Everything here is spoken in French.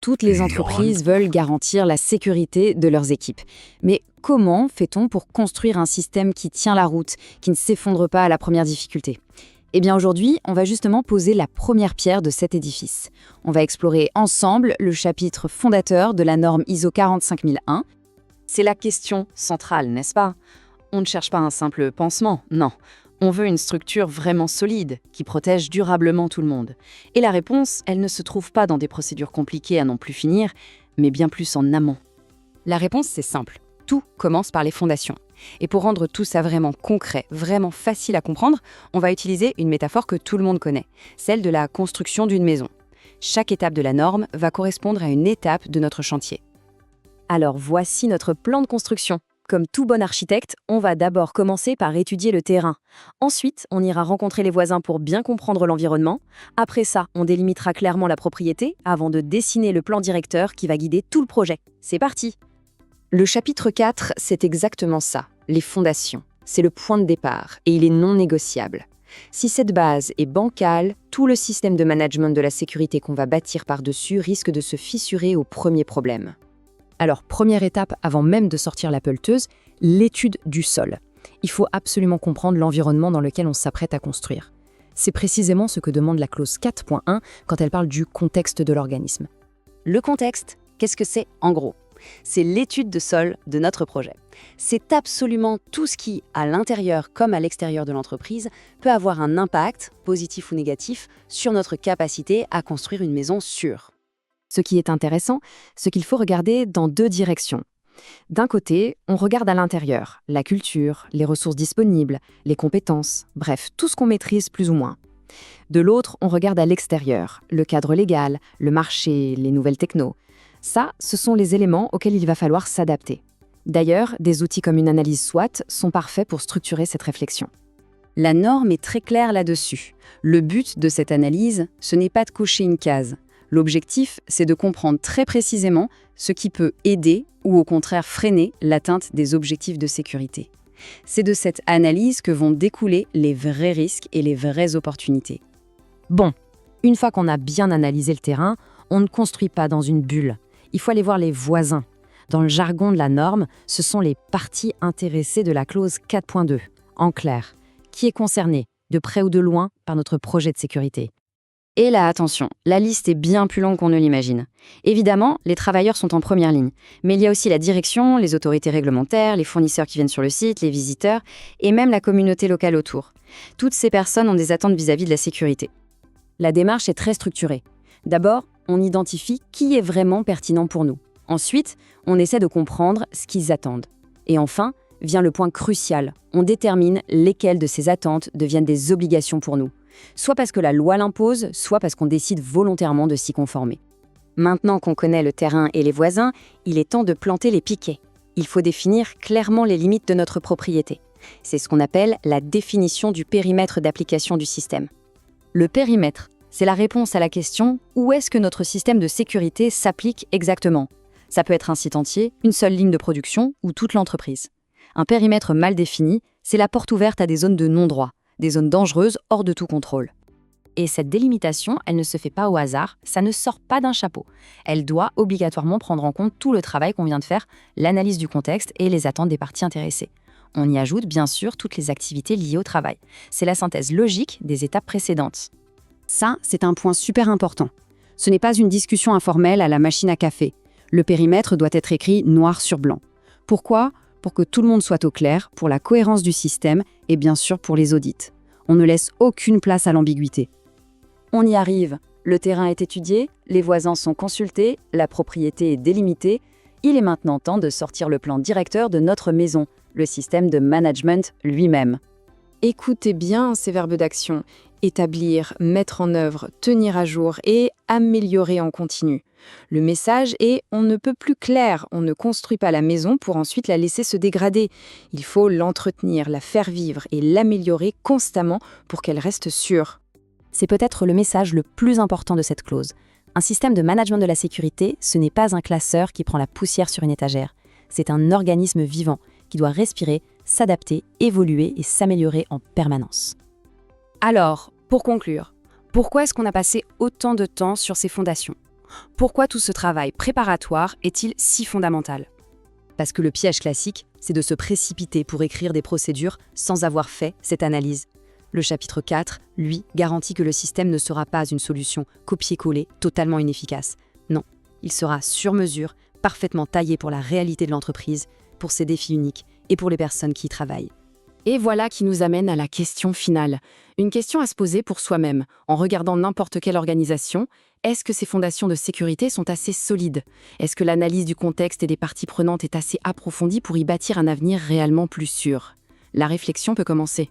Toutes les entreprises veulent garantir la sécurité de leurs équipes. Mais comment fait-on pour construire un système qui tient la route, qui ne s'effondre pas à la première difficulté ? Eh bien aujourd'hui, on va justement poser la première pierre de cet édifice. On va explorer ensemble le chapitre fondateur de la norme ISO 45001. C'est la question centrale, n'est-ce pas ? On ne cherche pas un simple pansement, non. On veut une structure vraiment solide, qui protège durablement tout le monde. Et la réponse, elle ne se trouve pas dans des procédures compliquées à n'en plus finir, mais bien plus en amont. La réponse, c'est simple. Tout commence par les fondations. Et pour rendre tout ça vraiment concret, vraiment facile à comprendre, on va utiliser une métaphore que tout le monde connaît, celle de la construction d'une maison. Chaque étape de la norme va correspondre à une étape de notre chantier. Alors voici notre plan de construction. Comme tout bon architecte, on va d'abord commencer par étudier le terrain. Ensuite, on ira rencontrer les voisins pour bien comprendre l'environnement. Après ça, on délimitera clairement la propriété avant de dessiner le plan directeur qui va guider tout le projet. C'est parti! Le chapitre 4, c'est exactement ça, les fondations. C'est le point de départ et il est non négociable. Si cette base est bancale, tout le système de management de la sécurité qu'on va bâtir par-dessus risque de se fissurer au premier problème. Alors, première étape avant même de sortir la pelleteuse, l'étude du sol. Il faut absolument comprendre l'environnement dans lequel on s'apprête à construire. C'est précisément ce que demande la clause 4.1 quand elle parle du contexte de l'organisme. Le contexte, qu'est-ce que c'est en gros ? C'est l'étude de sol de notre projet. C'est absolument tout ce qui, à l'intérieur comme à l'extérieur de l'entreprise, peut avoir un impact, positif ou négatif, sur notre capacité à construire une maison sûre. Ce qui est intéressant, c'est qu'il faut regarder dans deux directions. D'un côté, on regarde à l'intérieur, la culture, les ressources disponibles, les compétences, bref, tout ce qu'on maîtrise plus ou moins. De l'autre, on regarde à l'extérieur, le cadre légal, le marché, les nouvelles technos. Ça, ce sont les éléments auxquels il va falloir s'adapter. D'ailleurs, des outils comme une analyse SWOT sont parfaits pour structurer cette réflexion. La norme est très claire là-dessus. Le but de cette analyse, ce n'est pas de cocher une case. L'objectif, c'est de comprendre très précisément ce qui peut aider ou au contraire freiner l'atteinte des objectifs de sécurité. C'est de cette analyse que vont découler les vrais risques et les vraies opportunités. Bon, une fois qu'on a bien analysé le terrain, on ne construit pas dans une bulle. Il faut aller voir les voisins. Dans le jargon de la norme, ce sont les parties intéressées de la clause 4.2. En clair, qui est concerné, de près ou de loin, par notre projet de sécurité. Et là, attention, la liste est bien plus longue qu'on ne l'imagine. Évidemment, les travailleurs sont en première ligne, mais il y a aussi la direction, les autorités réglementaires, les fournisseurs qui viennent sur le site, les visiteurs, et même la communauté locale autour. Toutes ces personnes ont des attentes vis-à-vis de la sécurité. La démarche est très structurée. D'abord, on identifie qui est vraiment pertinent pour nous. Ensuite, on essaie de comprendre ce qu'ils attendent. Et enfin, vient le point crucial. On détermine lesquelles de ces attentes deviennent des obligations pour nous. Soit parce que la loi l'impose, soit parce qu'on décide volontairement de s'y conformer. Maintenant qu'on connaît le terrain et les voisins, il est temps de planter les piquets. Il faut définir clairement les limites de notre propriété. C'est ce qu'on appelle la définition du périmètre d'application du système. Le périmètre, c'est la réponse à la question « Où est-ce que notre système de sécurité s'applique exactement ?» Ça peut être un site entier, une seule ligne de production ou toute l'entreprise. Un périmètre mal défini, c'est la porte ouverte à des zones de non-droit, des zones dangereuses hors de tout contrôle. Et cette délimitation, elle ne se fait pas au hasard, ça ne sort pas d'un chapeau. Elle doit obligatoirement prendre en compte tout le travail qu'on vient de faire, l'analyse du contexte et les attentes des parties intéressées. On y ajoute bien sûr toutes les activités liées au travail. C'est la synthèse logique des étapes précédentes. Ça, c'est un point super important. Ce n'est pas une discussion informelle à la machine à café. Le périmètre doit être écrit noir sur blanc. Pourquoi ? Pour que tout le monde soit au clair, pour la cohérence du système et bien sûr pour les audits. On ne laisse aucune place à l'ambiguïté. On y arrive. Le terrain est étudié, les voisins sont consultés, la propriété est délimitée. Il est maintenant temps de sortir le plan directeur de notre maison, le système de management lui-même. Écoutez bien ces verbes d'action. Établir, mettre en œuvre, tenir à jour et améliorer en continu. Le message est « on ne peut plus clair, on ne construit pas la maison pour ensuite la laisser se dégrader. Il faut l'entretenir, la faire vivre et l'améliorer constamment pour qu'elle reste sûre. » C'est peut-être le message le plus important de cette clause. Un système de management de la sécurité, ce n'est pas un classeur qui prend la poussière sur une étagère. C'est un organisme vivant qui doit respirer, s'adapter, évoluer et s'améliorer en permanence. Alors, pour conclure, pourquoi est-ce qu'on a passé autant de temps sur ces fondations ? Pourquoi tout ce travail préparatoire est-il si fondamental? Parce que le piège classique, c'est de se précipiter pour écrire des procédures sans avoir fait cette analyse. Le chapitre 4, lui, garantit que le système ne sera pas une solution copier-coller totalement inefficace. Non, il sera sur mesure, parfaitement taillé pour la réalité de l'entreprise, pour ses défis uniques et pour les personnes qui y travaillent. Et voilà qui nous amène à la question finale. Une question à se poser pour soi-même. En regardant n'importe quelle organisation, est-ce que ces fondations de sécurité sont assez solides? Est-ce que l'analyse du contexte et des parties prenantes est assez approfondie pour y bâtir un avenir réellement plus sûr? La réflexion peut commencer.